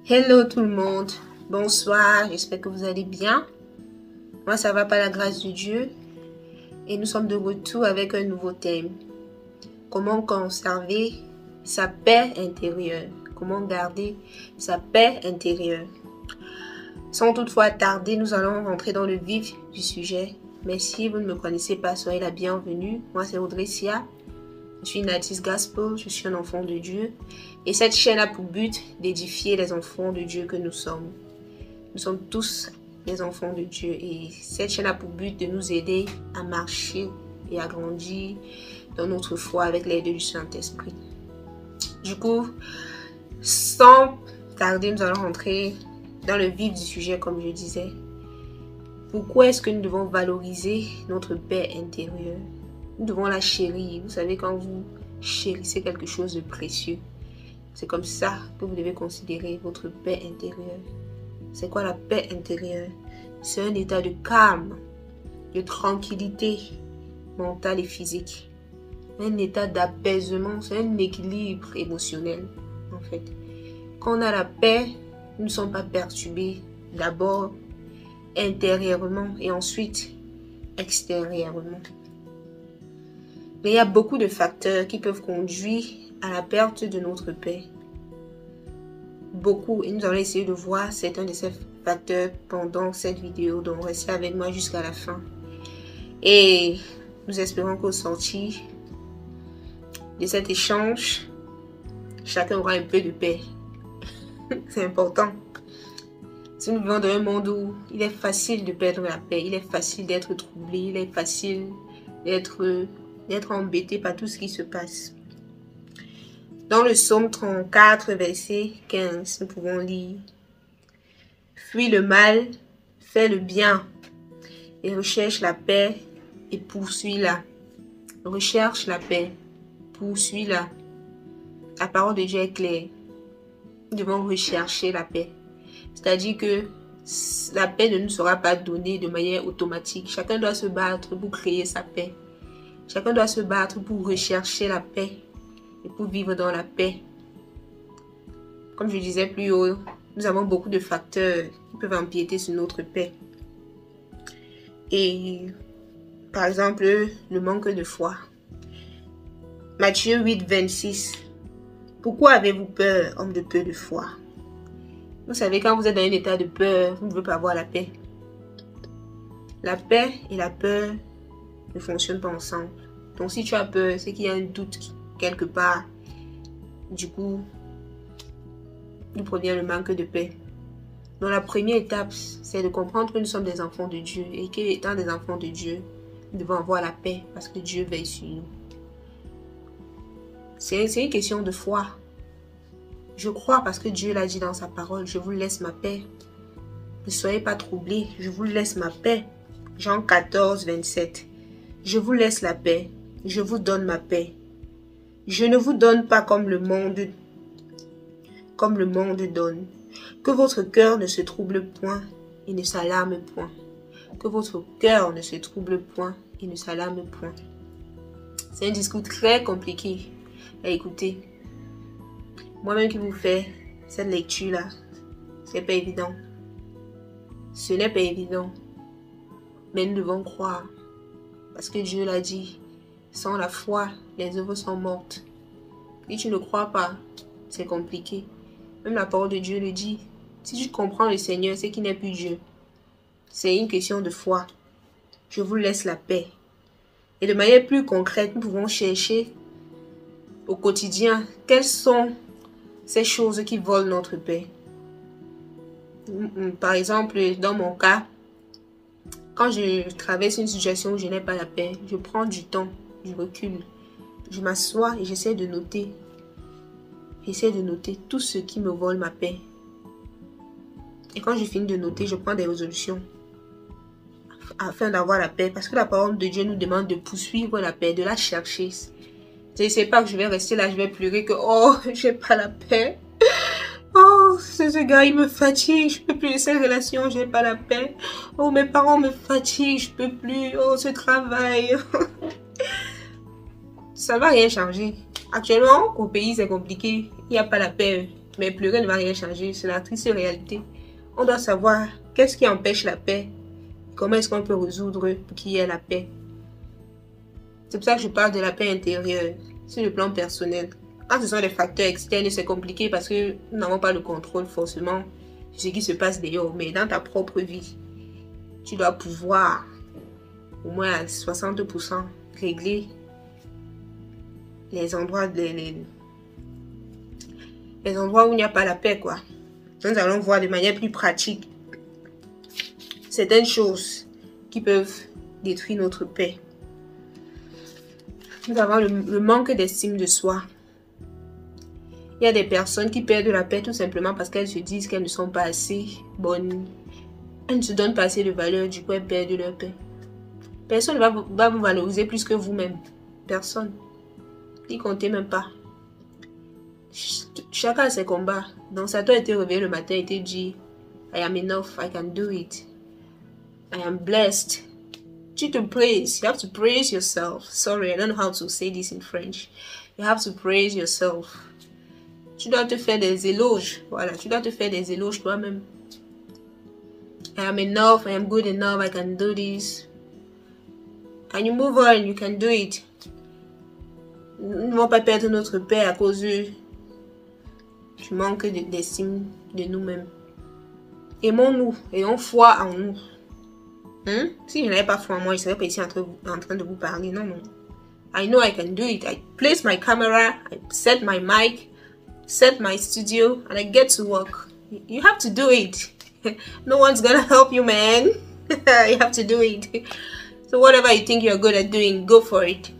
Hello tout le monde, bonsoir, j'espère que vous allez bien. Moi ça va par la grâce de Dieu et nous sommes de retour avec un nouveau thème. Comment conserver sa paix intérieure? Comment garder sa paix intérieure? Sans toutefois tarder, nous allons rentrer dans le vif du sujet. Mais si vous ne me connaissez pas, soyez la bienvenue. Moi c'est Audrey Sia. Je suis une artiste gospel, je suis un enfant de Dieu. Et cette chaîne a pour but d'édifier les enfants de Dieu que nous sommes. Nous sommes tous des enfants de Dieu. Et cette chaîne a pour but de nous aider à marcher et à grandir dans notre foi avec l'aide du Saint-Esprit. Du coup, sans tarder, nous allons rentrer dans le vif du sujet, comme je disais. Pourquoi est-ce que nous devons valoriser notre paix intérieure? Nous devons la chérir. Vous savez, quand vous chérissez quelque chose de précieux, c'est comme ça que vous devez considérer votre paix intérieure. C'est quoi la paix intérieure? C'est un état de calme, de tranquillité mentale et physique. Un état d'apaisement, c'est un équilibre émotionnel, en fait. Quand on a la paix, nous ne sommes pas perturbés d'abord intérieurement et ensuite extérieurement. Mais il y a beaucoup de facteurs qui peuvent conduire à la perte de notre paix. Beaucoup, et nous allons essayer de voir certains de ces facteurs pendant cette vidéo, donc restez avec moi jusqu'à la fin. Et nous espérons qu'au sortir de cet échange, chacun aura un peu de paix. C'est important. Si nous vivons dans un monde où il est facile de perdre la paix, il est facile d'être troublé, il est facile d'être embêté par tout ce qui se passe. Dans le psaume 34, verset 15, nous pouvons lire: fuis le mal, fais le bien, et recherche la paix et poursuis-la. Recherche la paix, poursuis-la. La parole de Dieu est claire. Nous devons rechercher la paix. C'est-à-dire que la paix ne nous sera pas donnée de manière automatique. Chacun doit se battre pour créer sa paix. Chacun doit se battre pour rechercher la paix et pour vivre dans la paix. Comme je disais plus haut, nous avons beaucoup de facteurs qui peuvent empiéter sur notre paix. Et par exemple, le manque de foi. Matthieu 8, 26. Pourquoi avez-vous peur, homme de peu de foi? Vous savez, quand vous êtes dans un état de peur, vous ne pouvez pas avoir la paix. La paix et la peur ne fonctionnent pas ensemble. Donc si tu as peur, c'est qu'il y a un doute quelque part. Du coup, nous provient le manque de paix. Donc la première étape, c'est de comprendre que nous sommes des enfants de Dieu et qu'étant des enfants de Dieu, nous devons avoir la paix parce que Dieu veille sur nous. C'est une question de foi. Je crois parce que Dieu l'a dit dans sa parole: je vous laisse ma paix. Ne soyez pas troublés, je vous laisse ma paix. Jean 14, 27. Je vous laisse la paix, je vous donne ma paix. Je ne vous donne pas comme le monde donne. Que votre cœur ne se trouble point et ne s'alarme point. Que votre cœur ne se trouble point et ne s'alarme point. C'est un discours très compliqué à écouter. Moi-même qui vous fais cette lecture-là, c'est pas évident. Ce n'est pas évident. Mais nous devons croire. Parce que Dieu l'a dit, sans la foi, les œuvres sont mortes. Si tu ne crois pas, c'est compliqué. Même la parole de Dieu le dit. Si tu comprends le Seigneur, c'est qu'il n'est plus Dieu. C'est une question de foi. Je vous laisse la paix. Et de manière plus concrète, nous pouvons chercher au quotidien quelles sont ces choses qui volent notre paix. Par exemple, dans mon cas, quand je traverse une situation où je n'ai pas la paix, je prends du temps, je recule, je m'assois et j'essaie de noter. J'essaie de noter tout ce qui me vole ma paix. Et quand je finis de noter, je prends des résolutions afin d'avoir la paix. Parce que la parole de Dieu nous demande de poursuivre la paix, de la chercher. C'est pas que je vais rester là, je vais pleurer que oh, j'ai pas la paix. Oh, ce gars, il me fatigue, je peux plus de cette relation, j'ai pas la paix. Oh, mes parents me fatiguent, je peux plus. Oh, ce travail. Ça va rien changer. Actuellement, au pays, c'est compliqué. Il n'y a pas la paix. Mais pleurer ne va rien changer. C'est la triste réalité. On doit savoir qu'est-ce qui empêche la paix. Comment est-ce qu'on peut résoudre pour qu'il y ait la paix. C'est pour ça que je parle de la paix intérieure. Sur le plan personnel. Quand ce sont des facteurs externes, c'est compliqué parce que nous n'avons pas le contrôle forcément de ce qui se passe dehors. Mais dans ta propre vie, tu dois pouvoir au moins à 60% régler les endroits où il n'y a pas la paix, quoi. Nous allons voir de manière plus pratique certaines choses qui peuvent détruire notre paix. Nous avons le manque d'estime de soi. Il y a des personnes qui perdent la paix tout simplement parce qu'elles se disent qu'elles ne sont pas assez bonnes. Elles ne se donnent pas assez de valeur, du coup elles perdent leur paix. Personne ne va vous valoriser plus que vous-même. Personne. N'y comptez même pas. Chacun a ses combats. Donc ça doit être réveillé le matin et te dit I am enough, I can do it. I am blessed. Tu te praises. You have to praise yourself. Sorry, I don't know how to say this in French. You have to praise yourself. Tu dois te faire des éloges. Voilà, tu dois te faire des éloges toi-même. I am enough, I am good enough, I can do this. And you move on, you can do it. Nous ne vont pas perdre notre paix à cause du manque d'estime de nous-mêmes. Aimons-nous, ayons foi en nous. Si je n'avais pas foi en moi, je ne serais pas ici en train de vous parler. Non, non. I know I can do it. I place my camera, I set my mic, set my studio, and I get to work. You have to do it. No one's gonna help you, man. You have to do it. So whatever you think you're good at doing, go for it.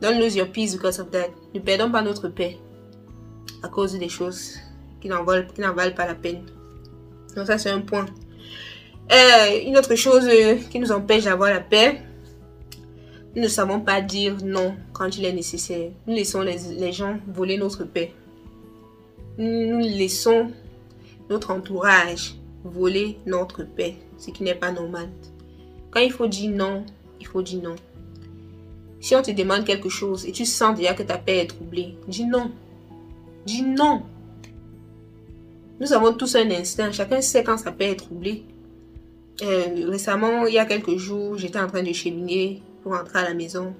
Don't lose your peace because of that. Ne perdons pas notre paix à cause des choses qui n'en valent pas la peine. Donc ça c'est un point. Une autre chose qui nous empêche d'avoir la paix, nous ne savons pas dire non quand il est nécessaire. Nous laissons les gens voler notre paix. Nous laissons notre entourage voler notre paix, ce qui n'est pas normal. Quand il faut dire non, il faut dire non. Si on te demande quelque chose et tu sens déjà que ta paix est troublée, dis non. Dis non. Nous avons tous un instinct. Chacun sait quand sa paix est troublée. Récemment, il y a quelques jours, j'étais en train de cheminer pour rentrer à la maison.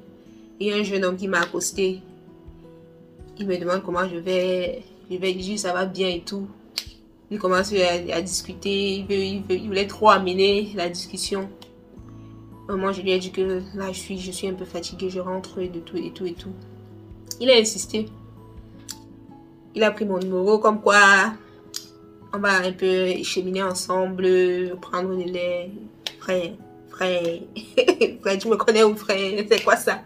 Et il y a un jeune homme qui m'a accosté. Il me demande comment je vais. Je vais dire ça va bien et tout. Il commence à discuter. Il voulait trop amener la discussion. Moi, je lui ai dit que là, je suis un peu fatiguée. Je rentre de tout et tout et tout. Il a insisté. Il a pris mon numéro comme quoi on va un peu cheminer ensemble, prendre le lait. Frère, frère, tu me connais ou frère? C'est quoi ça?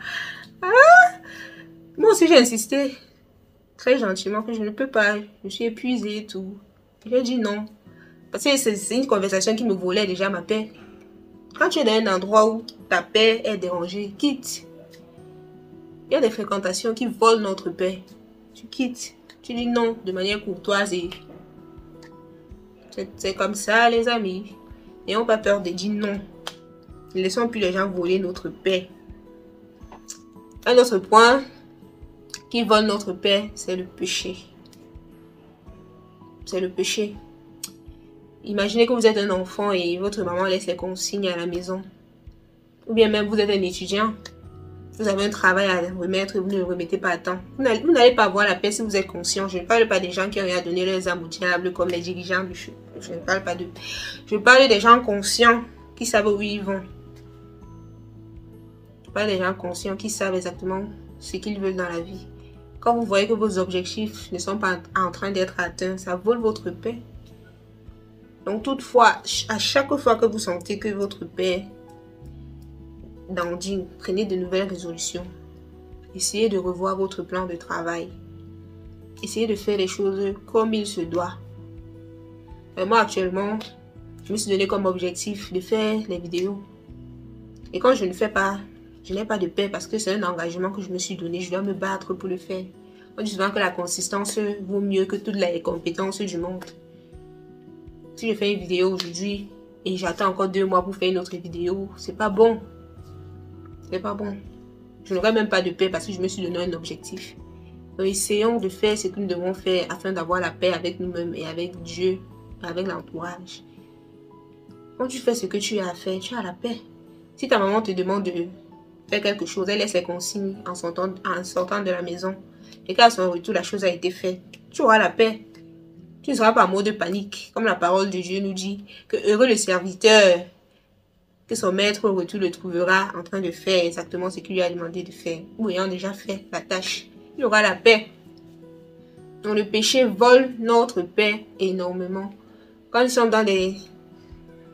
Ah! Moi aussi, j'ai insisté très gentiment que je ne peux pas. Je suis épuisée et tout. J'ai dit non. Parce que c'est une conversation qui me volait déjà ma paix. Quand tu es dans un endroit où ta paix est dérangée, quitte. Il y a des fréquentations qui volent notre paix. Tu quittes. Tu dis non de manière courtoise et c'est comme ça, les amis. N'ayons pas peur de dire non. Ne laissons plus les gens voler notre paix. Un autre point qui vole notre paix, c'est le péché. C'est le péché. Imaginez que vous êtes un enfant et votre maman laisse les consignes à la maison. Ou bien même vous êtes un étudiant. Vous avez un travail à remettre et vous ne le remettez pas à temps. Vous n'allez pas avoir la paix si vous êtes conscient. Je ne parle pas des gens qui ont rien donné leurs âmes au diable comme les dirigeants du feu. Je ne parle pas d'eux. Je parle des gens conscients qui savent où ils vont. Je parle des gens conscients qui savent exactement ce qu'ils veulent dans la vie. Quand vous voyez que vos objectifs ne sont pas en train d'être atteints, ça vole votre paix. Donc toutefois, à chaque fois que vous sentez que votre paix dandine, prenez de nouvelles résolutions. Essayez de revoir votre plan de travail. Essayez de faire les choses comme il se doit. Moi actuellement, je me suis donné comme objectif de faire les vidéos. Et quand je ne fais pas, je n'ai pas de paix parce que c'est un engagement que je me suis donné. Je dois me battre pour le faire. On dit souvent que la consistance vaut mieux que toutes les compétences du monde. Si je fais une vidéo aujourd'hui et j'attends encore 2 mois pour faire une autre vidéo, c'est pas bon. C'est pas bon. Je n'aurai même pas de paix parce que je me suis donné un objectif. Donc, essayons de faire ce que nous devons faire afin d'avoir la paix avec nous-mêmes et avec Dieu, avec l'entourage. Quand tu fais ce que tu as à faire, tu as la paix. Si ta maman te demande de faire quelque chose, elle laisse les consignes en sortant de la maison. Et qu'à son retour, la chose a été faite. Tu auras la paix. Tu ne seras pas en mode de panique. Comme la parole de Dieu nous dit, que heureux le serviteur, que son maître au retour le trouvera en train de faire exactement ce qu'il lui a demandé de faire, ou ayant déjà fait la tâche. Il aura la paix. Donc le péché vole notre paix énormément. Quand nous sommes dans des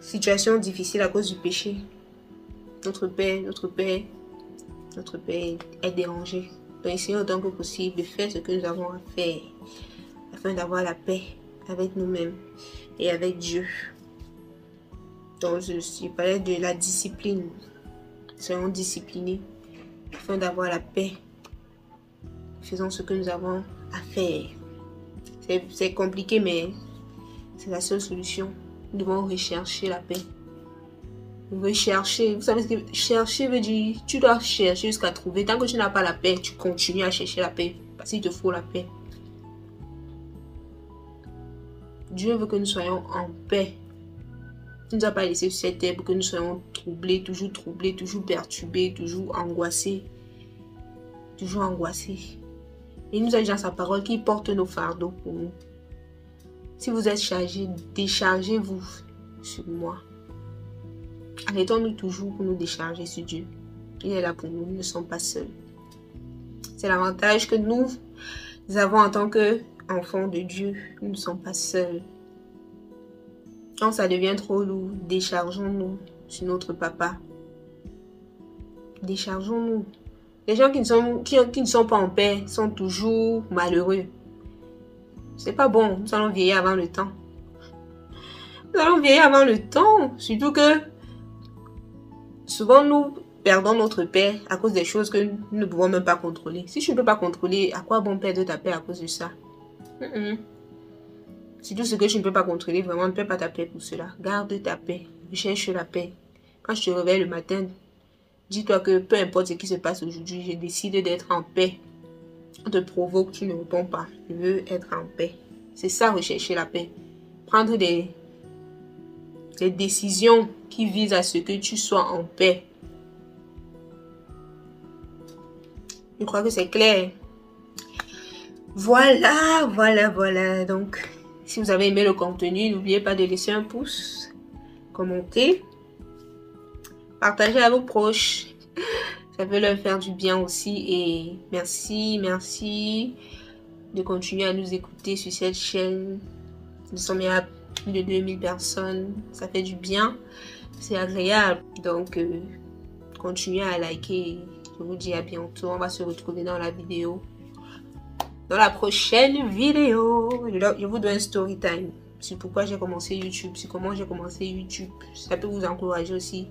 situations difficiles à cause du péché, notre paix est dérangée. Donc essayons autant que possible de faire ce que nous avons à faire afin d'avoir la paix avec nous-mêmes et avec Dieu. Donc je parlais de la discipline. Soyons disciplinés afin d'avoir la paix. Faisons ce que nous avons à faire. C'est compliqué, mais c'est la seule solution. Nous devons rechercher la paix. Rechercher, vous savez ce que chercher veut dire, tu dois chercher jusqu'à trouver. Tant que tu n'as pas la paix, tu continues à chercher la paix. Parce qu'il te faut la paix. Dieu veut que nous soyons en paix. Il ne nous a pas laissé sur cette terre pour que nous soyons troublés, toujours perturbés, toujours angoissés. Toujours angoissés. Il nous a dit dans sa parole qu'il porte nos fardeaux pour nous. Si vous êtes chargés, déchargez-vous sur moi. Arrêtons-nous toujours pour nous décharger sur Dieu. Il est là pour nous, nous ne sommes pas seuls. C'est l'avantage que nous avons en tant qu'enfants de Dieu. Nous ne sommes pas seuls. Quand ça devient trop lourd, déchargeons-nous sur notre papa. Déchargeons-nous. Les gens qui ne sont pas en paix sont toujours malheureux. C'est pas bon, nous allons vieillir avant le temps. Nous allons vieillir avant le temps, surtout que souvent nous perdons notre paix à cause des choses que nous ne pouvons même pas contrôler. Si tu ne peux pas contrôler, à quoi bon perdre ta paix à cause de ça? Si tout ce que tu ne peux pas contrôler, vraiment ne perds pas ta paix pour cela. Garde ta paix, cherche la paix. Quand je te réveille le matin, dis-toi que peu importe ce qui se passe aujourd'hui, je décide d'être en paix. On te provoque, tu ne réponds pas. Je veux être en paix. C'est ça, rechercher la paix. Prendre des décisions qui visent à ce que tu sois en paix. Je crois que c'est clair. Voilà. Donc, si vous avez aimé le contenu, n'oubliez pas de laisser un pouce, commenter, partager à vos proches. Ça peut leur faire du bien aussi. Et merci de continuer à nous écouter sur cette chaîne. Nous sommes à plus de 2000 personnes. Ça fait du bien. C'est agréable. Donc, continuez à liker. Je vous dis à bientôt. On va se retrouver dans la vidéo. Dans la prochaine vidéo. Je vous donne un story time. C'est pourquoi j'ai commencé YouTube. C'est comment j'ai commencé YouTube. Ça peut vous encourager aussi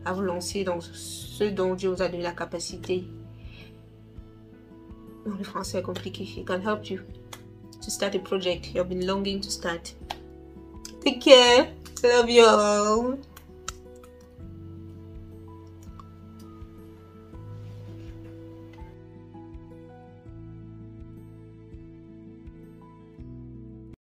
à vous lancer dans ce dont Dieu vous a donné la capacité. Le français est compliqué. It can help you to start a project you've been longing to start. Take care. Love you all.